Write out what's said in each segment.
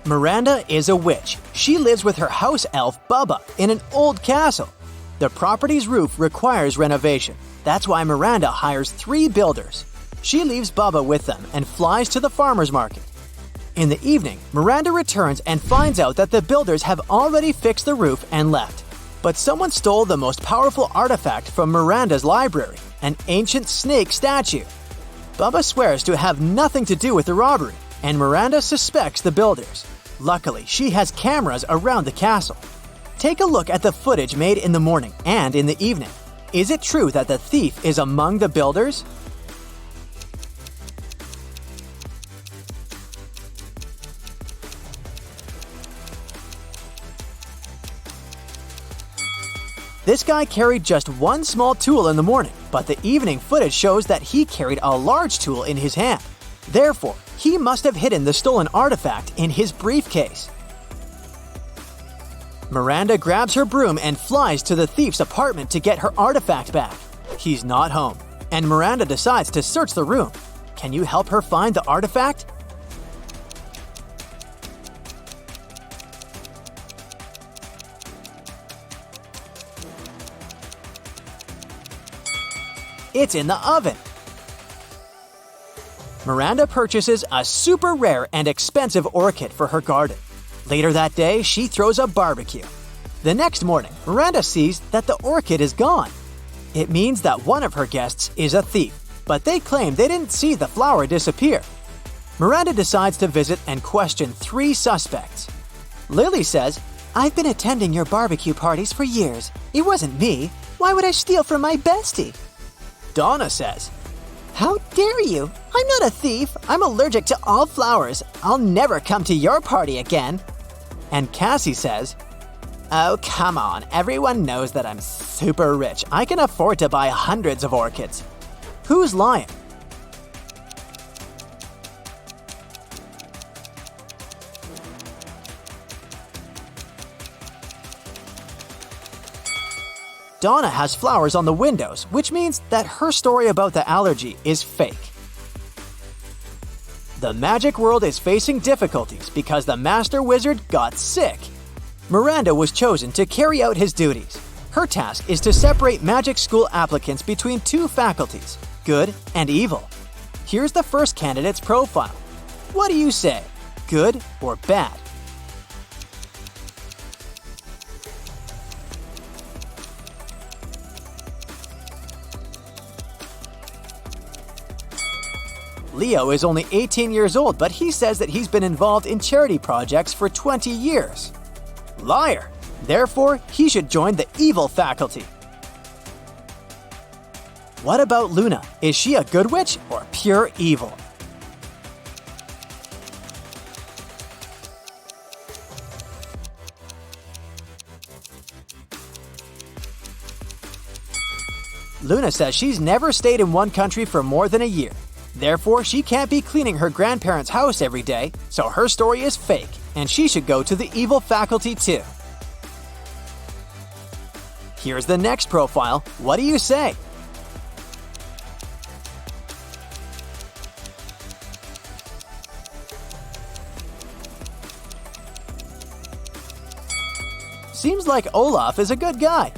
Miranda is a witch. She lives with her house elf, Bubba, in an old castle. The property's roof requires renovation. That's why Miranda hires 3 builders. She leaves Bubba with them and flies to the farmer's market. In the evening, Miranda returns and finds out that the builders have already fixed the roof and left. But someone stole the most powerful artifact from Miranda's library, an ancient snake statue. Bubba swears to have nothing to do with the robbery, and Miranda suspects the builders. Luckily, she has cameras around the castle. Take a look at the footage made in the morning and in the evening. Is it true that the thief is among the builders? This guy carried just one small tool in the morning, but the evening footage shows that he carried a large tool in his hand. Therefore, he must have hidden the stolen artifact in his briefcase. Miranda grabs her broom and flies to the thief's apartment to get her artifact back. He's not home, and Miranda decides to search the room. Can you help her find the artifact? It's in the oven. Miranda purchases a super rare and expensive orchid for her garden. Later that day, she throws a barbecue. The next morning, Miranda sees that the orchid is gone. It means that one of her guests is a thief, but they claim they didn't see the flower disappear. Miranda decides to visit and question 3 suspects. Lily says, "I've been attending your barbecue parties for years. It wasn't me. Why would I steal from my bestie?" Donna says, "How dare you? I'm not a thief. I'm allergic to all flowers. I'll never come to your party again." And Cassie says, "Oh, come on. Everyone knows that I'm super rich. I can afford to buy hundreds of orchids." Who's lying? Donna has flowers on the windows, which means that her story about the allergy is fake. The magic world is facing difficulties because the master wizard got sick. Miranda was chosen to carry out his duties. Her task is to separate magic school applicants between 2 faculties, good and evil. Here's the first candidate's profile. What do you say, good or bad? Leo is only 18 years old, but he says that he's been involved in charity projects for 20 years. Liar! Therefore, he should join the evil faculty. What about Luna? Is she a good witch or pure evil? Luna says she's never stayed in one country for more than a year. Therefore, she can't be cleaning her grandparents' house every day, so her story is fake, and she should go to the evil faculty too. Here's the next profile. What do you say? Seems like Olaf is a good guy.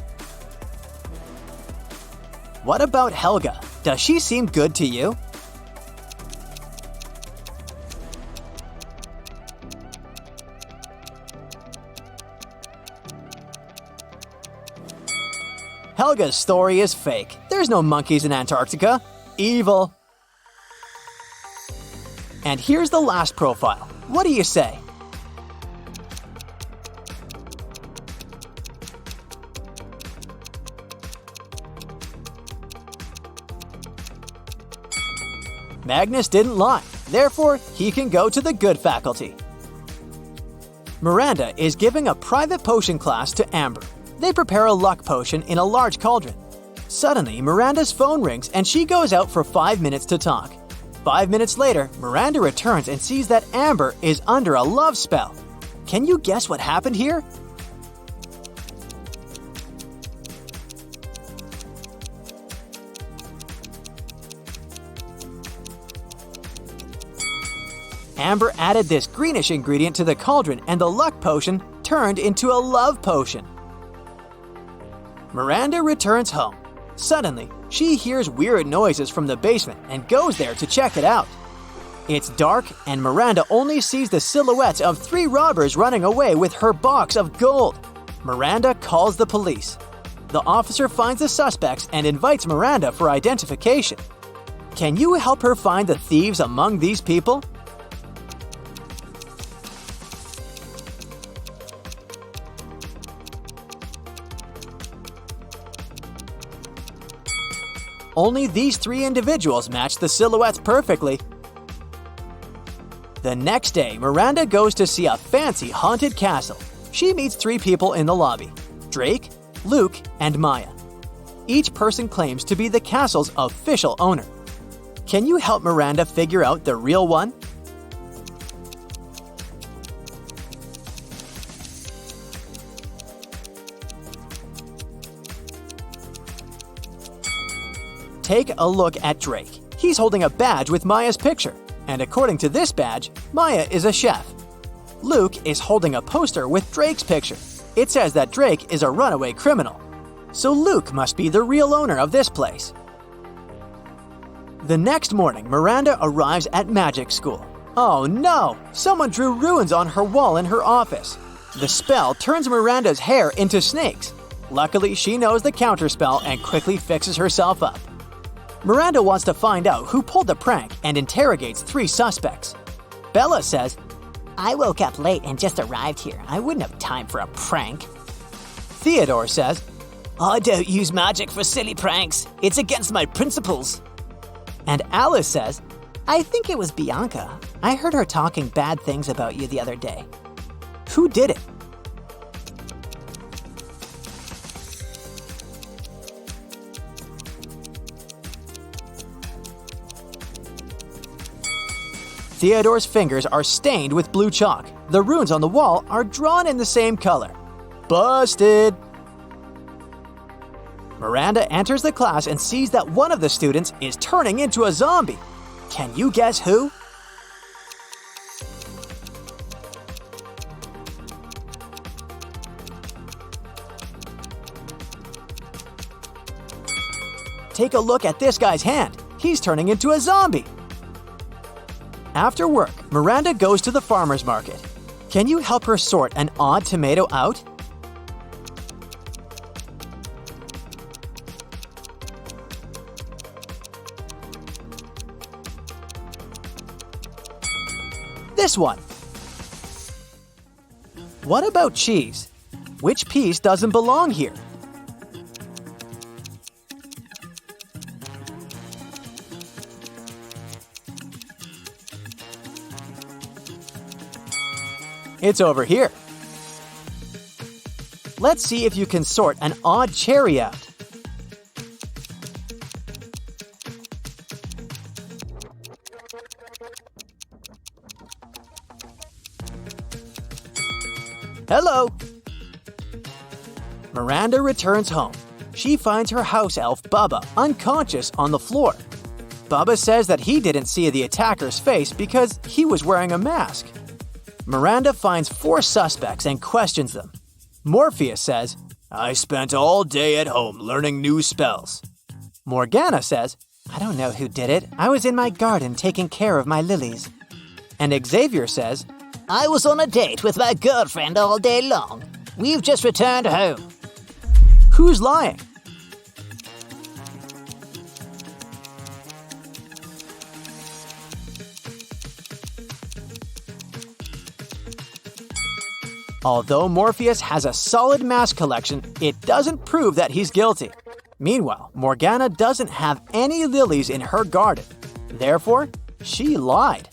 What about Helga? Does she seem good to you? Helga's story is fake. There's no monkeys in Antarctica. Evil. And here's the last profile. What do you say? Magnus didn't lie. Therefore, he can go to the good faculty. Miranda is giving a private potion class to Amber. They prepare a luck potion in a large cauldron. Suddenly, Miranda's phone rings and she goes out for 5 minutes to talk. 5 minutes later, Miranda returns and sees that Amber is under a love spell. Can you guess what happened here? Amber added this greenish ingredient to the cauldron and the luck potion turned into a love potion. Miranda returns home. Suddenly, she hears weird noises from the basement and goes there to check it out. It's dark and Miranda only sees the silhouettes of 3 robbers running away with her box of gold. Miranda calls the police. The officer finds the suspects and invites Miranda for identification. Can you help her find the thieves among these people? Only these 3 individuals match the silhouettes perfectly. The next day, Miranda goes to see a fancy haunted castle. She meets 3 people in the lobby: Drake, Luke, and Maya. Each person claims to be the castle's official owner. Can you help Miranda figure out the real one? Take a look at Drake. He's holding a badge with Maya's picture, and according to this badge, Maya is a chef. Luke is holding a poster with Drake's picture. It says that Drake is a runaway criminal. So Luke must be the real owner of this place. The next morning, Miranda arrives at magic school. Oh no! Someone drew runes on her wall in her office. The spell turns Miranda's hair into snakes. Luckily, she knows the counterspell and quickly fixes herself up. Miranda wants to find out who pulled the prank and interrogates 3 suspects. Bella says, I woke up late and just arrived here. I wouldn't have time for a prank. Theodore says, I don't use magic for silly pranks. It's against my principles. And Alice says, I think it was Bianca. I heard her talking bad things about you the other day. Who did it? Theodore's fingers are stained with blue chalk. The runes on the wall are drawn in the same color. Busted! Miranda enters the class and sees that one of the students is turning into a zombie. Can you guess who? Take a look at this guy's hand. He's turning into a zombie. After work, Miranda goes to the farmer's market. Can you help her sort an odd tomato out? This one. What about cheese? Which piece doesn't belong here? It's over here. Let's see if you can sort an odd cherry out. Hello! Miranda returns home. She finds her house elf Bubba unconscious on the floor. Bubba says that he didn't see the attacker's face because he was wearing a mask. Miranda finds 4 suspects and questions them. Morpheus says, I spent all day at home learning new spells. Morgana says, I don't know who did it. I was in my garden taking care of my lilies. And Xavier says, I was on a date with my girlfriend all day long. We've just returned home. Who's lying? Although Morpheus has a solid mask collection, it doesn't prove that he's guilty. Meanwhile, Morgana doesn't have any lilies in her garden. Therefore, she lied.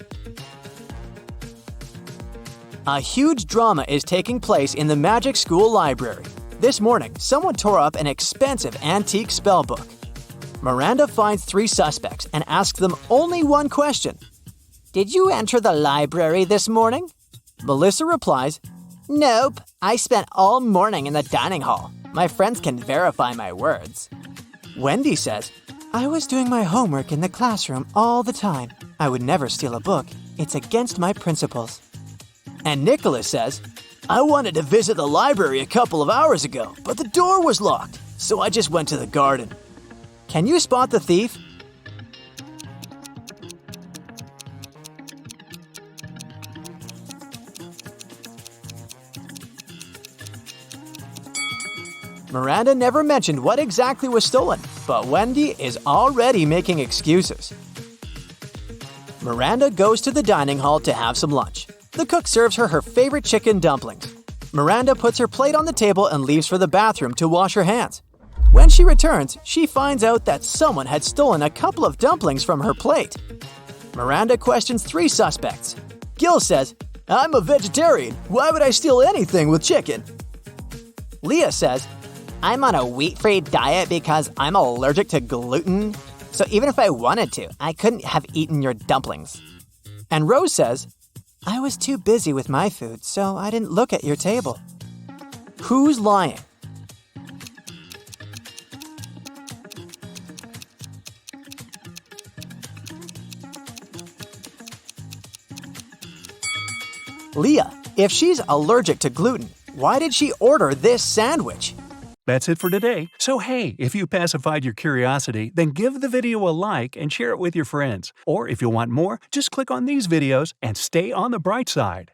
A huge drama is taking place in the magic school library. This morning, someone tore up an expensive antique spellbook. Miranda finds 3 suspects and asks them only one question. Did you enter the library this morning? Melissa replies, Nope, I spent all morning in the dining hall. My friends can verify my words. Wendy says, I was doing my homework in the classroom all the time. I would never steal a book. It's against my principles. And Nicholas says, I wanted to visit the library a couple of hours ago, but the door was locked, so I just went to the garden. Can you spot the thief? Miranda never mentioned what exactly was stolen, but Wendy is already making excuses. Miranda goes to the dining hall to have some lunch. The cook serves her favorite chicken dumplings. Miranda puts her plate on the table and leaves for the bathroom to wash her hands. When she returns, she finds out that someone had stolen a couple of dumplings from her plate. Miranda questions 3 suspects. Gil says, I'm a vegetarian. Why would I steal anything with chicken? Leah says, I'm on a wheat-free diet because I'm allergic to gluten. So even if I wanted to, I couldn't have eaten your dumplings. And Rose says, I was too busy with my food, so I didn't look at your table. Who's lying? Leah, if she's allergic to gluten, why did she order this sandwich? That's it for today. So hey, if you pacified your curiosity, then give the video a like and share it with your friends. Or if you want more, just click on these videos and stay on the bright side.